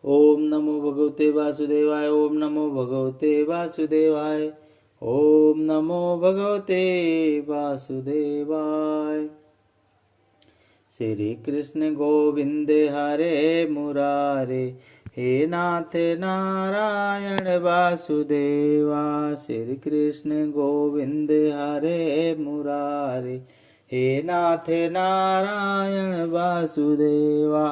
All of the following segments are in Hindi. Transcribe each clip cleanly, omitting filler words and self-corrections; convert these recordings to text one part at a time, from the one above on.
ओम नमो भगवते वासुदेवाय। ओम नमो भगवते वासुदेवाय। ओम नमो भगवते वासुदेवाय। श्री कृष्ण गोविंद हरे मुरारे, हे नाथ नारायण वासुदेवा। श्री कृष्ण गोविंद हरे मुरारे, हे नाथ नारायण वासुदेवा।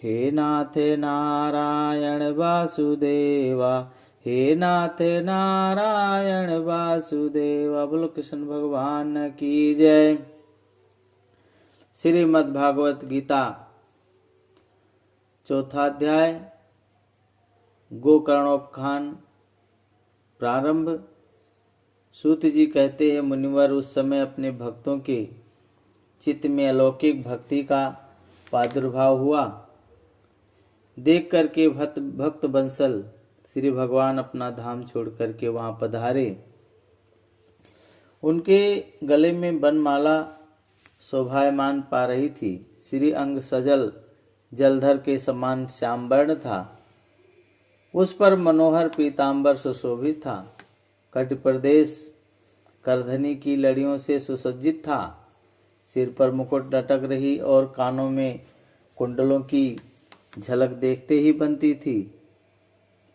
हे नाथ नारायण वासुदेवा, हे नाथ नारायण वासुदेवा। बोलो कृष्ण भगवान की जय। श्रीमद् भागवत गीता चौथा अध्याय गोकर्णोपखान प्रारंभ। सूत जी कहते हैं, मुनिवर उस समय अपने भक्तों के चित्त में अलौकिक भक्ति का प्रादुर्भाव हुआ। देख करके भक्त बंसल श्री भगवान अपना धाम छोड़ करके वहां पधारे। उनके गले में वनमाला शोभायमान पा रही थी। श्री अंग सजल जलधर के समान श्याम वर्ण था। उस पर मनोहर पीतांबर सुशोभित था। कट प्रदेश करधनी की लड़ियों से सुसज्जित था। सिर पर मुकुट लटक रही और कानों में कुंडलों की झलक देखते ही बनती थी।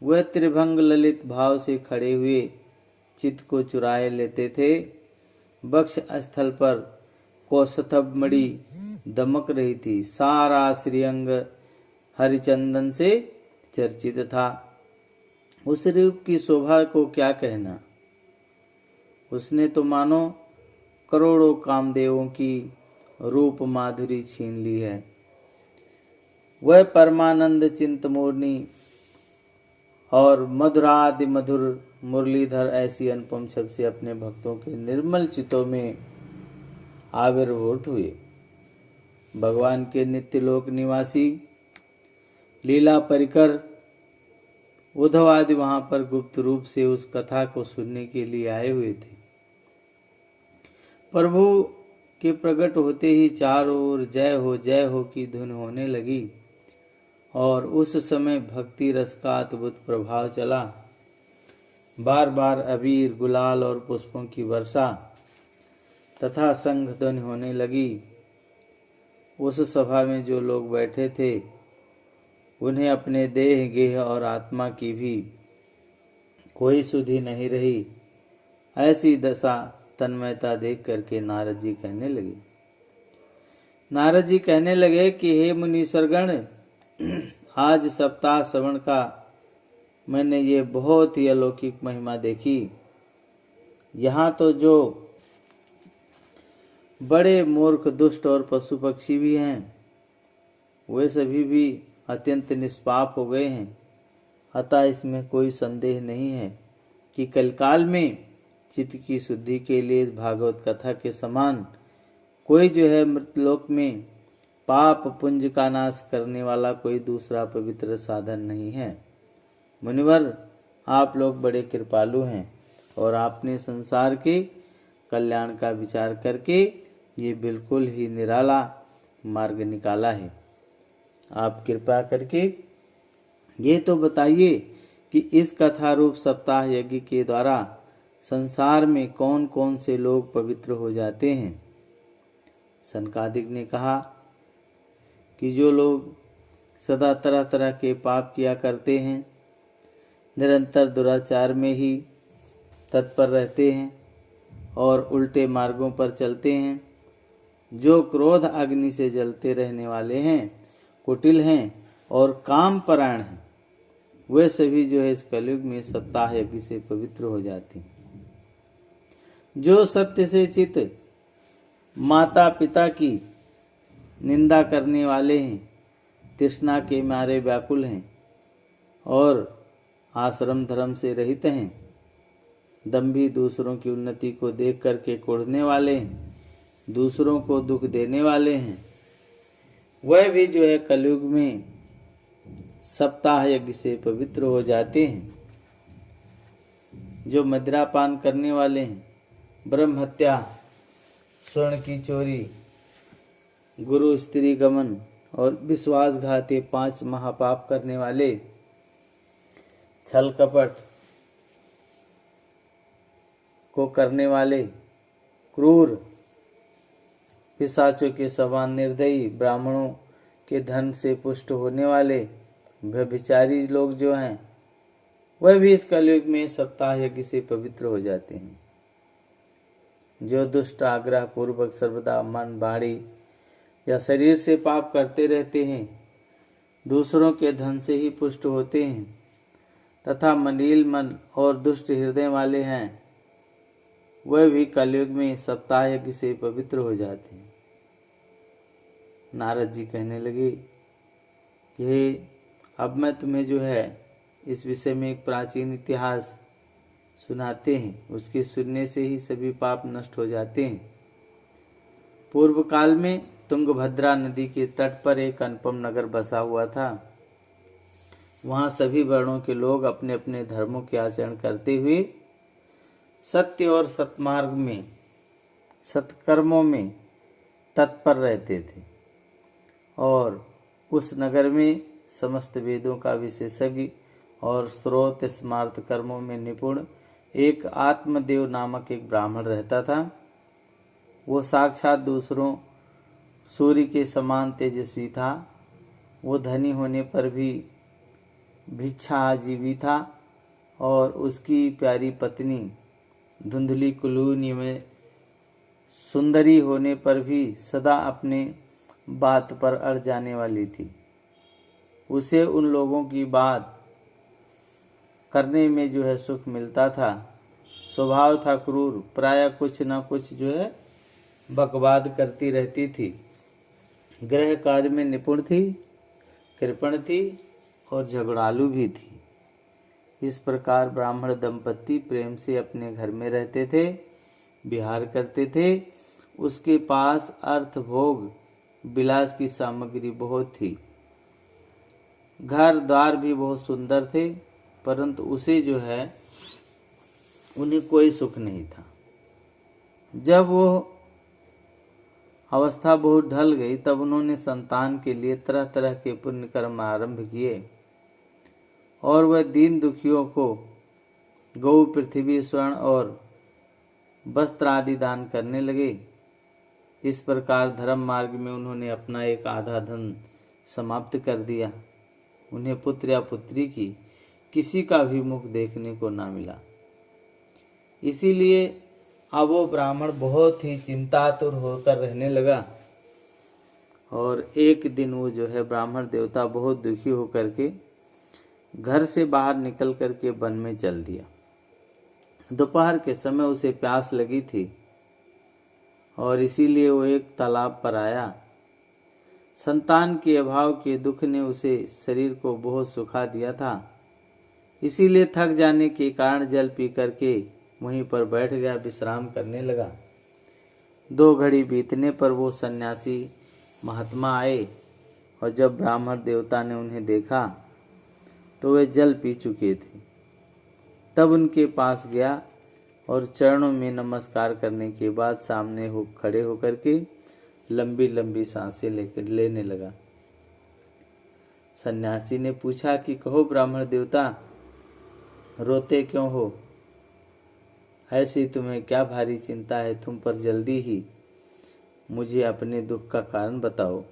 वह त्रिभंग ललित भाव से खड़े हुए चित्त को चुराए लेते थे। वक्ष स्थल पर कौस्तभ मणि दमक रही थी। सारा श्रीअंग हरिचंदन से चर्चित था। उस रूप की शोभा को क्या कहना। उसने तो मानो करोड़ों कामदेवों की रूप माधुरी छीन ली है। वह परमानंद चिंतमोर्णी और मधुरादि मधुर मुरलीधर ऐसी अनुपम छब से अपने भक्तों के निर्मल चित्तों में आविर्भूत हुए। भगवान के नित्य लोक निवासी लीला परिकर उद्धव आदि वहां पर गुप्त रूप से उस कथा को सुनने के लिए आए हुए थे। प्रभु के प्रकट होते ही चारों ओर जय हो की धुन होने लगी और उस समय भक्ति रस का अद्भुत प्रभाव चला। बार बार अबीर गुलाल और पुष्पों की वर्षा तथा संघ ध्वनि होने लगी। उस सभा में जो लोग बैठे थे उन्हें अपने देह गेह और आत्मा की भी कोई सुधि नहीं रही। ऐसी दशा तन्मयता देख करके नारद जी कहने लगे कि हे मुनीश्वरगण, आज सप्ताह श्रवण का मैंने ये बहुत ही अलौकिक महिमा देखी। यहाँ तो जो बड़े मूर्ख दुष्ट और पशु पक्षी भी हैं वे सभी भी अत्यंत निष्पाप हो गए हैं। अतः इसमें कोई संदेह नहीं है कि कलकाल में चित्त की शुद्धि के लिए इस भागवत कथा के समान कोई जो है मृतलोक में पाप पुंज का नाश करने वाला कोई दूसरा पवित्र साधन नहीं है। मुनिवर, आप लोग बड़े कृपालु हैं और आपने संसार के कल्याण का विचार करके ये बिल्कुल ही निराला मार्ग निकाला है। आप कृपा करके ये तो बताइए कि इस कथा रूप सप्ताह यज्ञ के द्वारा संसार में कौन कौन से लोग पवित्र हो जाते हैं। सनकादिक ने कहा कि जो लोग सदा तरह तरह के पाप किया करते हैं, निरंतर दुराचार में ही तत्पर रहते हैं और उल्टे मार्गों पर चलते हैं, जो क्रोध अग्नि से जलते रहने वाले हैं, कुटिल हैं और काम परायण हैं, वे सभी जो है इस कलयुग में सप्ताह यज्ञ से पवित्र हो जाते हैं। जो सत्य से चित माता पिता की निंदा करने वाले हैं, तृष्णा के मारे व्याकुल हैं और आश्रम धर्म से रहित हैं, दंभी दूसरों की उन्नति को देख करके कुढ़ने वाले हैं, दूसरों को दुख देने वाले हैं, वह भी जो है कलयुग में सप्ताह यज्ञ से पवित्र हो जाते हैं। जो मदिरापान करने वाले हैं, ब्रह्म हत्या, स्वर्ण की चोरी, गुरु स्त्री गमन और विश्वासघात, 5 महापाप करने वाले छल कपट को करने वाले, क्रूर पिशाचों के समान निर्दयी, ब्राह्मणों के धन से पुष्ट होने वाले व्यभिचारी लोग जो हैं, वह भी इस कलयुग में सप्ताह यज्ञ से पवित्र हो जाते हैं। जो दुष्ट आग्रह पूर्वक सर्वदा मन, वाणी या शरीर से पाप करते रहते हैं, दूसरों के धन से ही पुष्ट होते हैं तथा मलिन मन और दुष्ट हृदय वाले हैं, वह भी कलयुग में सप्ताह यज्ञ से पवित्र हो जाते हैं। नारद जी कहने लगे कि अब मैं तुम्हें जो है इस विषय में एक प्राचीन इतिहास सुनाते हैं, उसके सुनने से ही सभी पाप नष्ट हो जाते हैं। पूर्व काल में तुंगभद्रा नदी के तट पर एक अनुपम नगर बसा हुआ था। वहाँ सभी वर्णों के लोग अपने अपने धर्मों के आचरण करते हुए सत्य और सत्मार्ग में, सत्कर्मों में तत्पर रहते थे और उस नगर में समस्त वेदों का विशेषज्ञ और स्रोत स्मार्त कर्मों में निपुण एक आत्मदेव नामक एक ब्राह्मण रहता था। वो साक्षात दूसरों सूर्य के समान तेजस्वी था। वो धनी होने पर भी भिक्षाजीवी था और उसकी प्यारी पत्नी धुंधली कुलूनी में सुंदरी होने पर भी सदा अपने बात पर अड़ जाने वाली थी। उसे उन लोगों की बात करने में जो है सुख मिलता था। स्वभाव था क्रूर, प्रायः कुछ न कुछ जो है बकवाद करती रहती थी। गृह कार्य में निपुण थी, कृपण थी और झगड़ालू भी थी। इस प्रकार ब्राह्मण दंपत्ति प्रेम से अपने घर में रहते थे, विहार करते थे। उसके पास अर्थ भोग विलास की सामग्री बहुत थी, घर द्वार भी बहुत सुंदर थे, परंतु उसे जो है उन्हें कोई सुख नहीं था। जब वो अवस्था बहुत ढल गई तब उन्होंने संतान के लिए तरह तरह के पुण्य कर्म आरंभ किए और वह दीन दुखियों को गौ, पृथ्वी, स्वर्ण और वस्त्र आदि दान करने लगे। इस प्रकार धर्म मार्ग में उन्होंने अपना एक आधा धन समाप्त कर दिया। उन्हें पुत्र या पुत्री की किसी का भी मुख देखने को ना मिला। इसीलिए अब वो ब्राह्मण बहुत ही चिंतातुर होकर रहने लगा और एक दिन वो जो है ब्राह्मण देवता बहुत दुखी होकर के घर से बाहर निकल करके वन में चल दिया। दोपहर के समय उसे प्यास लगी थी और इसीलिए वो एक तालाब पर आया। संतान के अभाव के दुख ने उसे शरीर को बहुत सुखा दिया था, इसीलिए थक जाने के कारण जल पी करके वहीं पर बैठ गया, विश्राम करने लगा। 2 घड़ी बीतने पर वो सन्यासी महात्मा आए और जब ब्राह्मण देवता ने उन्हें देखा तो वे जल पी चुके थे। तब उनके पास गया और चरणों में नमस्कार करने के बाद सामने खड़े होकर के लंबी लंबी सांसें लेने लगा। सन्यासी ने पूछा कि कहो ब्राह्मण देवता, रोते क्यों हो? ऐसी तुम्हें क्या भारी चिंता है तुम पर? जल्दी ही मुझे अपने दुख का कारण बताओ।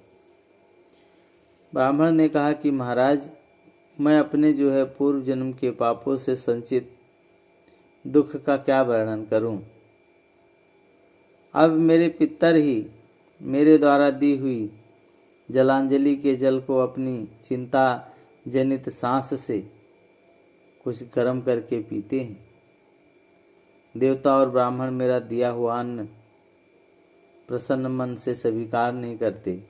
ब्राह्मण ने कहा कि महाराज, मैं अपने जो है पूर्व जन्म के पापों से संचित दुख का क्या वर्णन करूं। अब मेरे पितर ही मेरे द्वारा दी हुई जलांजलि के जल को अपनी चिंता जनित सांस से कुछ गर्म करके पीते हैं। देवता और ब्राह्मण मेरा दिया हुआ अन्न प्रसन्न मन से स्वीकार नहीं करते।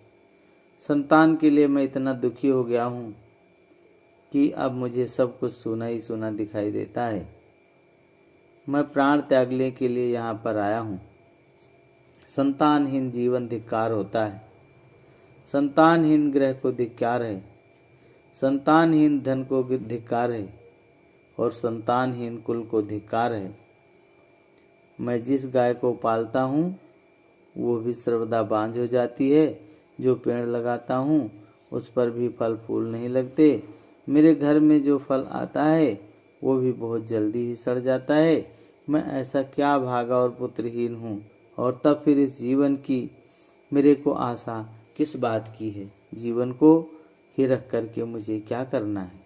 संतान के लिए मैं इतना दुखी हो गया हूँ कि अब मुझे सब कुछ सुना ही सुना दिखाई देता है। मैं प्राण त्यागने के लिए यहाँ पर आया हूँ। संतानहीन जीवन धिक्कार होता है, संतानहीन ग्रह को धिक्कार है, संतानहीन धन को धिक्कार है और संतानहीन कुल को धिक्कार है। मैं जिस गाय को पालता हूँ वो भी सर्वदा बांझ हो जाती है, जो पेड़ लगाता हूँ उस पर भी फल फूल नहीं लगते। मेरे घर में जो फल आता है वो भी बहुत जल्दी ही सड़ जाता है। मैं ऐसा क्या भागा और पुत्रहीन हूँ, और तब फिर इस जीवन की मेरे को आशा किस बात की है? जीवन को ही रख करके मुझे क्या करना है?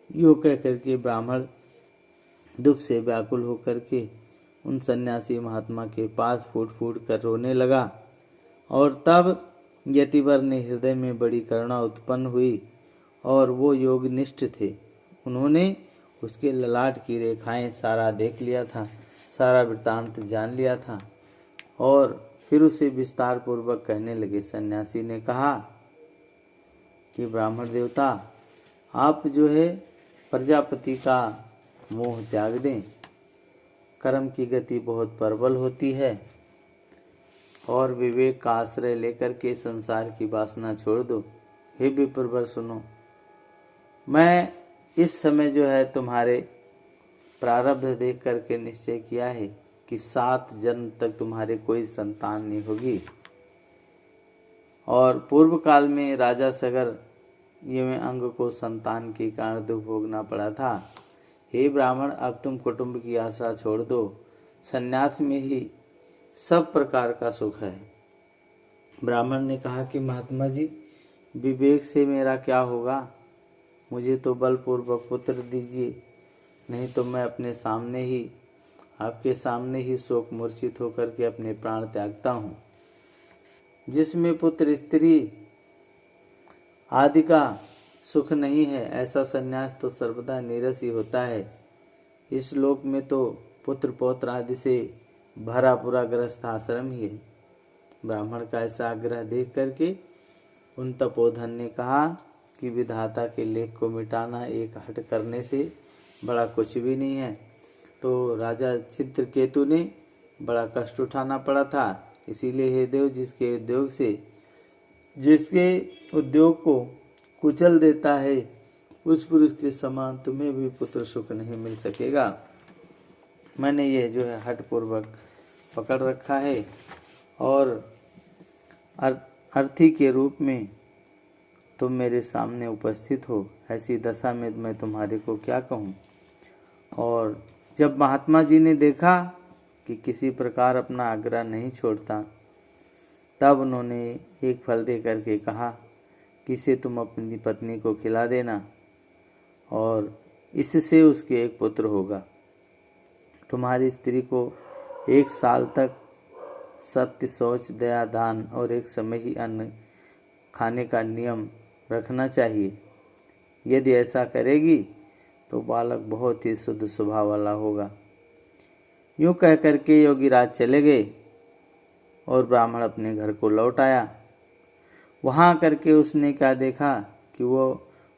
यूँ कह करके ब्राह्मण दुख से व्याकुल होकर के उन सन्यासी महात्मा के पास फूट फूट कर रोने लगा। और तब यतिवर ने हृदय में बड़ी करुणा उत्पन्न हुई, और वो योगनिष्ठ थे। उन्होंने उसके ललाट की रेखाएं सारा देख लिया था, सारा वृत्तांत जान लिया था, और फिर उसे विस्तार पूर्वक कहने लगे। सन्यासी ने कहा कि ब्राह्मण देवता, आप जो है प्रजापति का मोह त्याग दें। कर्म की गति बहुत प्रबल होती है, और विवेक का आश्रय लेकर के संसार की वासना छोड़ दो। हे विप्रवर सुनो, मैं इस समय जो है तुम्हारे प्रारब्ध देख करके निश्चय किया है कि 7 जन्म तक तुम्हारे कोई संतान नहीं होगी। और पूर्व काल में राजा सगर ये अंग को संतान के कारण दुख भोगना पड़ा था। हे ब्राह्मण, अब तुम कुटुंब की आशा छोड़ दो। संन्यास में ही सब प्रकार का सुख है। ब्राह्मण ने कहा कि महात्मा जी, विवेक से मेरा क्या होगा? मुझे तो बलपूर्वक पुत्र दीजिए, नहीं तो मैं अपने सामने ही, आपके सामने ही शोक मूर्छित होकर के अपने प्राण त्यागता हूँ। जिसमें पुत्र स्त्री आदि का सुख नहीं है, ऐसा संन्यास तो सर्वदा नीरस ही होता है। इस लोक में तो पुत्र पौत्र आदि से भरा पूरा गृहस्थ आश्रम ही है। ब्राह्मण का ऐसा आग्रह देख करके उन तपोधन ने कहा कि विधाता के लेख को मिटाना एक हट करने से बड़ा कुछ भी नहीं है। तो राजा चित्रकेतु ने बड़ा कष्ट उठाना पड़ा था। इसीलिए हे देव, जिसके उद्योग को कुचल देता है, उस पुरुष के समान तुम्हें भी पुत्र सुख नहीं मिल सकेगा। मैंने यह जो है हठ पूर्वक पकड़ रखा है, और अर्थी के रूप में तुम मेरे सामने उपस्थित हो। ऐसी दशा में मैं तुम्हारे को क्या कहूँ? और जब महात्मा जी ने देखा कि किसी प्रकार अपना आग्रह नहीं छोड़ता, तब उन्होंने एक फल दे करके कहा कि इसे तुम अपनी पत्नी को खिला देना, और इससे उसके एक पुत्र होगा। तुम्हारी स्त्री को 1 साल तक सत्य, शौच, दया, दान और एक समय ही अन्न खाने का नियम रखना चाहिए। यदि ऐसा करेगी तो बालक बहुत ही शुद्ध स्वभाव वाला होगा। यूँ कह करके योगीराज चले गए, और ब्राह्मण अपने घर को लौट आया। वहाँ करके उसने क्या देखा कि वो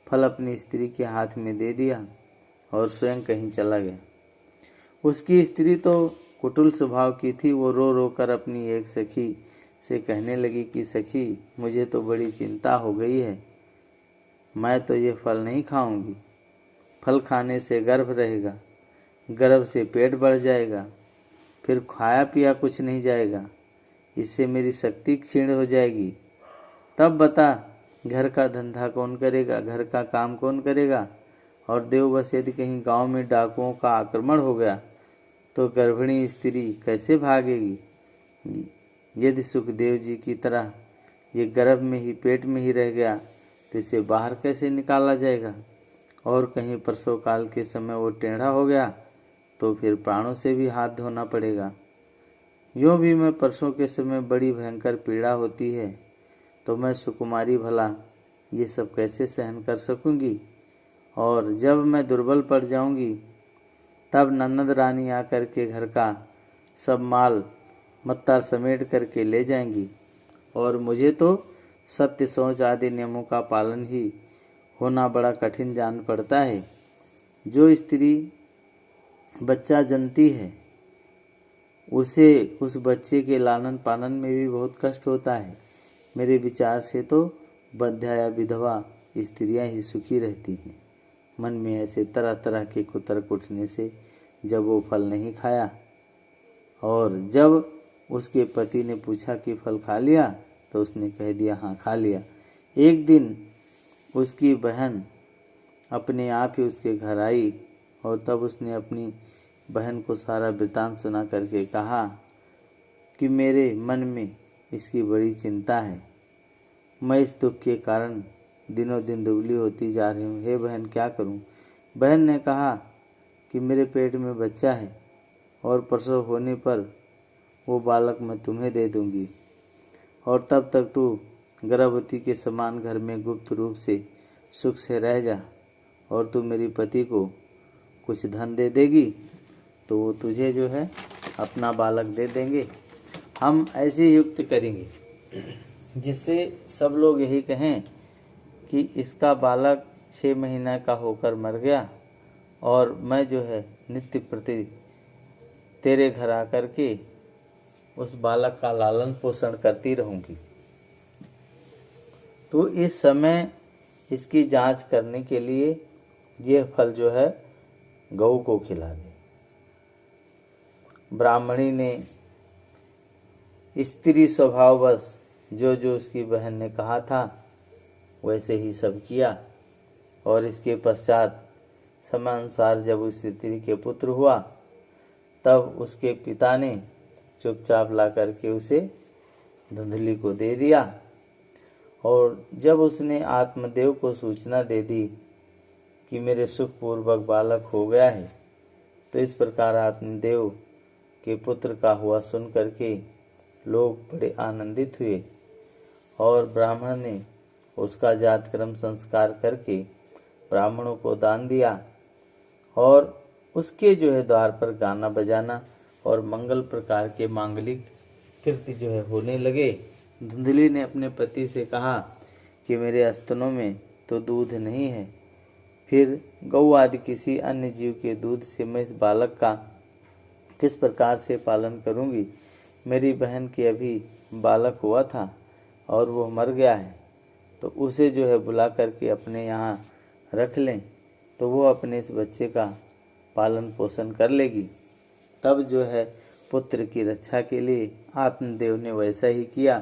फल अपनी स्त्री के हाथ में दे दिया और स्वयं कहीं चला गया। उसकी स्त्री तो कुटिल स्वभाव की थी। वो रो रो कर अपनी एक सखी से कहने लगी कि सखी, मुझे तो बड़ी चिंता हो गई है। मैं तो ये फल नहीं खाऊंगी। फल खाने से गर्भ रहेगा, गर्भ से पेट बढ़ जाएगा, फिर खाया पिया कुछ नहीं जाएगा। इससे मेरी शक्ति क्षीण हो जाएगी। तब बता, घर का धंधा कौन करेगा, घर का काम कौन करेगा? और देववश यदि कहीं गांव में डाकुओं का आक्रमण हो गया तो गर्भिणी स्त्री कैसे भागेगी? यदि सुखदेव जी की तरह ये गर्भ में ही, पेट में ही रह गया तो इसे बाहर कैसे निकाला जाएगा? और कहीं प्रसव काल के समय वो टेढ़ा हो गया तो फिर प्राणों से भी हाथ धोना पड़ेगा। यूँ भी मैं प्रसव के समय बड़ी भयंकर पीड़ा होती है, तो मैं सुकुमारी भला ये सब कैसे सहन कर सकूंगी? और जब मैं दुर्बल पड़ जाऊंगी तब ननद रानी आकर के घर का सब माल मत्ता समेट करके ले जाएंगी, और मुझे तो सत्य, शौच आदि नियमों का पालन ही होना बड़ा कठिन जान पड़ता है। जो स्त्री बच्चा जनती है उसे उस बच्चे के लालन पालन में भी बहुत कष्ट होता है। मेरे विचार से तो बद्धा या विधवा स्त्रियां ही सुखी रहती हैं। मन में ऐसे तरह तरह के कुतर्क उठने से जब वो फल नहीं खाया, और जब उसके पति ने पूछा कि फल खा लिया, तो उसने कह दिया हाँ खा लिया। एक दिन उसकी बहन अपने आप ही उसके घर आई और तब उसने अपनी बहन को सारा वृतांत सुना करके कहा कि मेरे मन में इसकी बड़ी चिंता है। मैं इस दुख के कारण दिनों दिन दुबली होती जा रही हूँ। हे बहन, क्या करूँ? बहन ने कहा कि मेरे पेट में बच्चा है और प्रसव होने पर वो बालक मैं तुम्हें दे दूंगी और तब तक तू गर्भवती के समान घर में गुप्त रूप से सुख से रह जा और तू मेरी पति को कुछ धन दे देगी तो वो तुझे जो है अपना बालक दे देंगे। हम ऐसे युक्त करेंगे जिससे सब लोग यही कहें कि इसका बालक 6 महीने का होकर मर गया और मैं जो है नित्य प्रति तेरे घर आकर के उस बालक का लालन पोषण करती रहूंगी। तो इस समय इसकी जांच करने के लिए यह फल जो है गऊ को खिला दे। ब्राह्मणी ने स्त्री स्वभाववश जो जो उसकी बहन ने कहा था वैसे ही सब किया और इसके पश्चात समयानुसार जब उस स्त्री के पुत्र हुआ तब उसके पिता ने चुपचाप ला करके उसे धुंधली को दे दिया। और जब उसने आत्मदेव को सूचना दे दी कि मेरे सुखपूर्वक बालक हो गया है, तो इस प्रकार आत्मदेव के पुत्र का हुआ सुन करके लोग बड़े आनंदित हुए और ब्राह्मण ने उसका जात कर्म संस्कार करके ब्राह्मणों को दान दिया और उसके जो है द्वार पर गाना बजाना और मंगल प्रकार के मांगलिक कृत्य जो है होने लगे। धुंधली ने अपने पति से कहा कि मेरे स्तनों में तो दूध नहीं है, फिर गौ आदि किसी अन्य जीव के दूध से मैं इस बालक का किस प्रकार से पालन करूंगी? मेरी बहन के अभी बालक हुआ था और वो मर गया है, तो उसे जो है बुला करके अपने यहाँ रख लें तो वो अपने इस बच्चे का पालन पोषण कर लेगी। तब जो है पुत्र की रक्षा के लिए आत्मदेव ने वैसा ही किया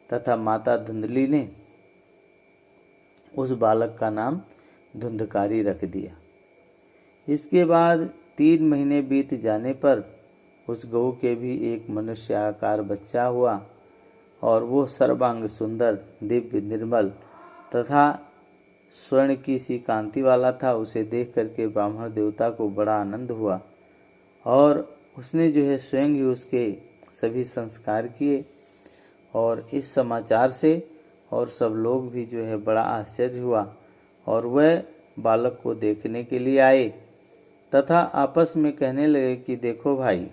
तथा माता धुंधली ने उस बालक का नाम धुंधकारी रख दिया। इसके बाद 3 महीने बीत जाने पर उस गऊ के भी एक मनुष्य आकार बच्चा हुआ और वो सर्वांग सुंदर, दिव्य, निर्मल तथा स्वर्ण की सी कांति वाला था। उसे देख करके ब्राह्मण देवता को बड़ा आनंद हुआ और उसने जो है स्वयं ही उसके सभी संस्कार किए और इस समाचार से और सब लोग भी जो है बड़ा आश्चर्य हुआ और वह बालक को देखने के लिए आए तथा आपस में कहने लगे कि देखो भाई,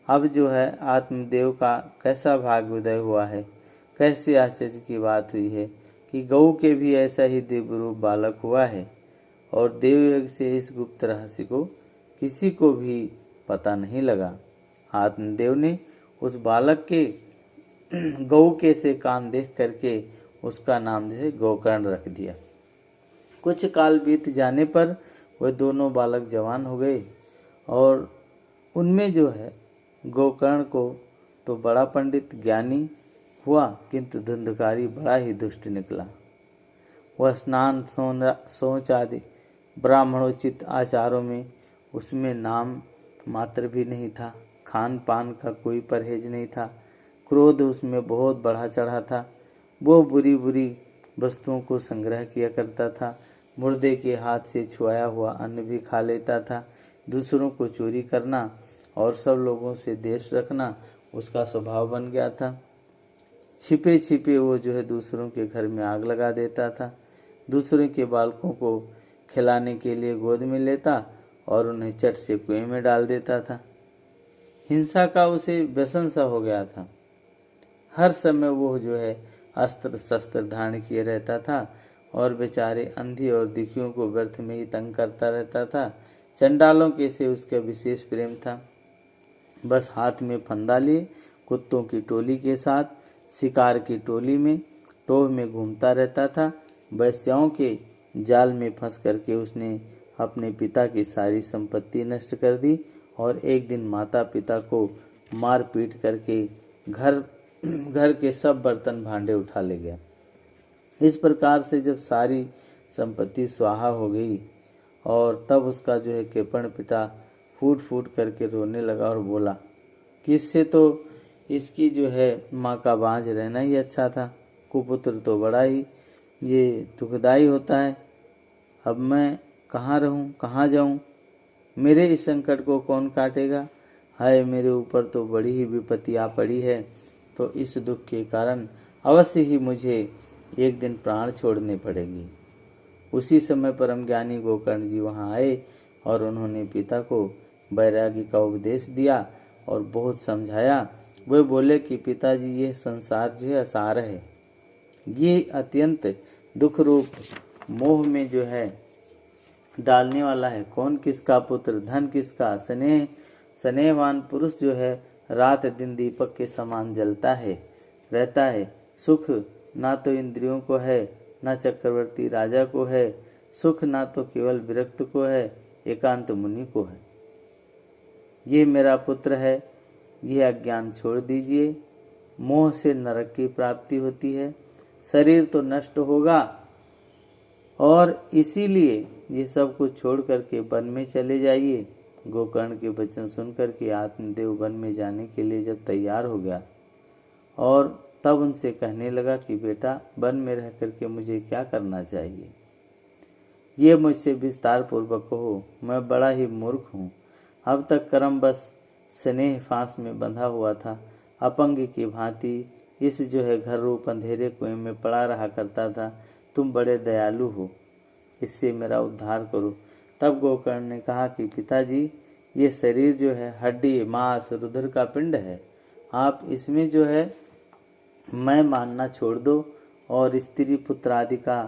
अब जो है आत्मदेव का कैसा भाग्योदय हुआ है। कैसे आश्चर्य की बात हुई है कि गऊ के भी ऐसा ही दिव्य रूप बालक हुआ है और देवयज्ञ से इस गुप्त रहस्य को किसी को भी पता नहीं लगा। आत्मदेव ने उस बालक के गऊ के से कान देख करके उसका नाम जो है गोकर्ण रख दिया। कुछ काल बीत जाने पर वह दोनों बालक जवान हो गए और उनमें जो है गोकर्ण को तो बड़ा पंडित ज्ञानी हुआ, किंतु धुंधकारी बड़ा ही दुष्ट निकला। वह स्नान शौच आदि ब्राह्मणोचित आचारों में उसमें नाम मात्र भी नहीं था। खान पान का कोई परहेज नहीं था। क्रोध उसमें बहुत बढ़ा चढ़ा था। वो बुरी बुरी वस्तुओं को संग्रह किया करता था। मुर्दे के हाथ से छुआया हुआ अन्न भी खा लेता था। दूसरों को चोरी करना और सब लोगों से देश रखना उसका स्वभाव बन गया था। छिपे छिपे वो जो है दूसरों के घर में आग लगा देता था। दूसरों के बालकों को खिलाने के लिए गोद में लेता और उन्हें चट से कुएं में डाल देता था। हिंसा का उसे व्यसन सा हो गया था। हर समय वो जो है अस्त्र शस्त्र धारण किए रहता था और बेचारे अंधी और दुखियों को व्यर्थ में ही तंग करता रहता था। चंडालों के से उसका विशेष प्रेम था। बस हाथ में फंदा लिए कुत्तों की टोली के साथ शिकार की टोली में टोह में घूमता रहता था। वैश्याओं के जाल में फंस करके उसने अपने पिता की सारी संपत्ति नष्ट कर दी और एक दिन माता पिता को मार पीट करके घर के सब बर्तन भांडे उठा ले गया। इस प्रकार से जब सारी संपत्ति स्वाहा हो गई और तब उसका जो है कृपण पिता फूट फूट करके रोने लगा और बोला कि इससे तो इसकी जो है माँ का बांझ रहना ही अच्छा था, कुपुत्र तो बड़ा ही ये दुखदाई होता है। अब मैं कहाँ रहूँ, कहाँ जाऊँ, मेरे इस संकट को कौन काटेगा। हाय, मेरे ऊपर तो बड़ी ही विपत्ति आ पड़ी है, तो इस दुख के कारण अवश्य ही मुझे एक दिन प्राण छोड़ने पड़ेगी। उसी समय परम ज्ञानी गोकर्ण जी वहाँ आए और उन्होंने पिता को वैराग्य का उपदेश दिया और बहुत समझाया। वे बोले कि पिताजी, ये संसार जो है असार है, ये अत्यंत दुख रूप मोह में जो है डालने वाला है। कौन किसका पुत्र, धन किसका, स्नेहवान पुरुष जो है रात दिन दीपक के समान जलता है रहता है। सुख ना तो इंद्रियों को है, ना चक्रवर्ती राजा को है। सुख ना तो केवल विरक्त को है, एकांत मुनि को है। ये मेरा पुत्र है, यह अज्ञान छोड़ दीजिए। मोह से नरक की प्राप्ति होती है, शरीर तो नष्ट होगा, और इसीलिए ये सब कुछ छोड़ करके वन में चले जाइए। गोकर्ण के वचन सुनकर के आत्मदेव वन में जाने के लिए जब तैयार हो गया और तब उनसे कहने लगा कि बेटा, वन में रह करके मुझे क्या करना चाहिए, ये मुझसे विस्तार पूर्वक कहो। मैं बड़ा ही मूर्ख हूँ, अब तक कर्म बस स्नेह फांस में बंधा हुआ था, अपंग की भांति इस जो है घर रूप अंधेरे कुएं में पड़ा रहा करता था। तुम बड़े दयालु हो, इससे मेरा उद्धार करो। तब गोकर्ण ने कहा कि पिताजी, ये शरीर जो है हड्डी मांस रुधिर का पिंड है, आप इसमें जो है मैं मानना छोड़ दो और स्त्री पुत्र आदि का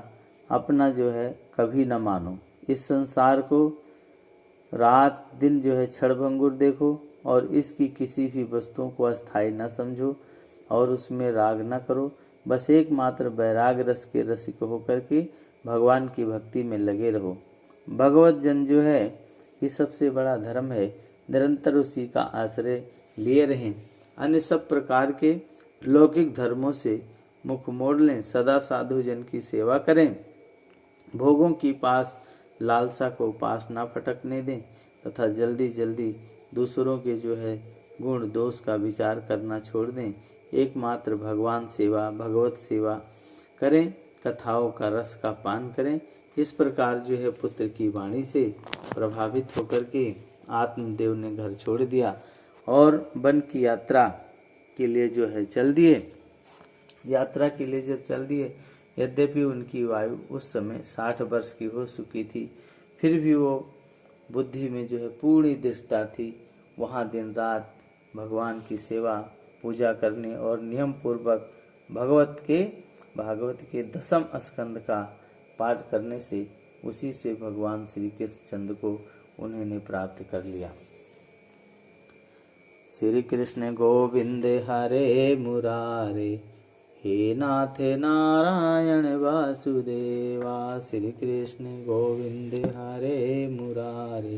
अपना जो है कभी न मानो। इस संसार को रात दिन जो है क्षणभंगुर देखो और इसकी किसी भी वस्तुओं को अस्थायी न समझो और उसमें राग न करो। बस एकमात्र वैराग रस के रसिक होकर के भगवान की भक्ति में लगे रहो। भगवत जन जो है ये सबसे बड़ा धर्म है, निरंतर उसी का आश्रय लिए रहें। अन्य सब प्रकार के लौकिक धर्मों से मुख मोड़ लें, सदा साधु जन की सेवा करें, भोगों की पास लालसा को पास ना फटकने दें तथा जल्दी जल्दी दूसरों के जो है गुण दोष का विचार करना छोड़ दें। एकमात्र भगवान सेवा भगवत सेवा करें, कथाओं का रस का पान करें। इस प्रकार जो है पुत्र की वाणी से प्रभावित होकर के आत्मदेव ने घर छोड़ दिया और वन की यात्रा के लिए जो है चल दिए। यात्रा के लिए जब चल दिए, यद्यपि उनकी आयु उस समय 60 वर्ष की हो चुकी थी, फिर भी वो बुद्धि में जो है पूरी दृढ़ता थी। वहाँ दिन रात भगवान की सेवा पूजा करने और नियम पूर्वक भागवत के 10वें स्कंद का पाठ करने से उसी से भगवान श्री कृष्ण चंद्र को उन्होंने प्राप्त कर लिया। श्री कृष्ण गोविंद हरे मुरारे, हे नाथ नारायण वासुदेवा। श्री कृष्ण गोविंद हरे मुरारे,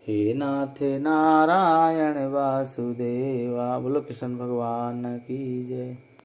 हे नाथ नारायण वासुदेवा। बोलो कृष्ण भगवान की जय।